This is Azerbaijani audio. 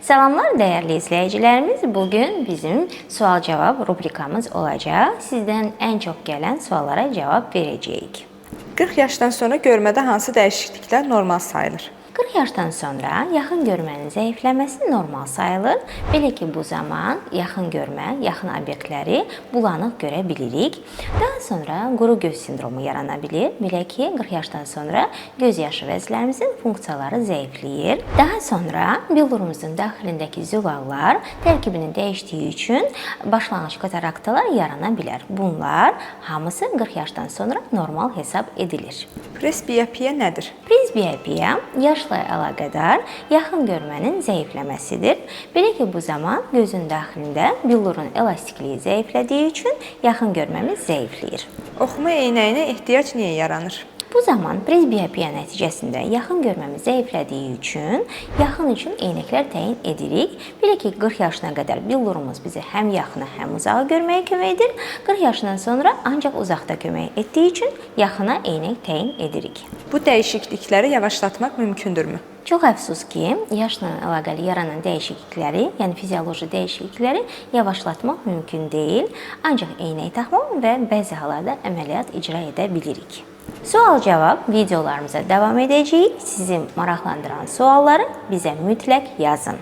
Salamlar dəyərli izləyicilərimiz. Bugün bizim sual-cavab rubrikamız olacaq. Sizdən ən çox gələn suallara cavab verəcəyik. 40 yaşdan sonra görmədə hansı dəyişikliklər normal sayılır? 40 yaşdan sonra yaxın görmənin zəifləməsi normal sayılır. Belə ki, bu zaman yaxın görmə, yaxın obyektləri bulanıq görə bilirik. Daha sonra quru göz sindromu yarana bilir. Belə ki, 40 yaşdan sonra göz yaşı vəzlərimizin funksiyaları zəifləyir. Daha sonra billurumuzun daxilindəki zülaqlar tərkibini dəyişdiyi üçün başlanğıc kataraktalar yarana bilər. Bunlar hamısı 40 yaşdan sonra normal hesab edilir. Presbiyopiya nədir? Presbiyopiya yaşla əlaqədar yaxın görmənin zəifləməsidir. Belə ki, bu zaman gözün daxilində billurun elastikliyi zəiflədiyi üçün yaxın görməmiz zəifləyir. Oxuma eynəyinə ehtiyac niyə yaranır? Bu zaman presbiyopiya nəticəsində yaxın görməmiz zəiflədiyi üçün yaxın üçün eynəklər təyin edirik. Belə ki, 40 yaşına qədər billurumuz bizi həm yaxına, həm uzağa görməyə kömək edir. 40 yaşından sonra ancaq uzaqda kömək etdiyi üçün yaxına eynək təyin edirik. Bu dəyişiklikləri yavaşlatmaq mümkündürmü? Çox əfsus ki, yaşla əlaqəli yaranan dəyişiklikləri, yəni fizioloji dəyişiklikləri yavaşlatmaq mümkün deyil. Ancaq eynək taxmaq və bəzi hallarda əməliyyat icra edə bilirik. Sual-cavab videolarımıza davam edəcəyik. Sizi maraqlandıran sualları bizə mütləq yazın.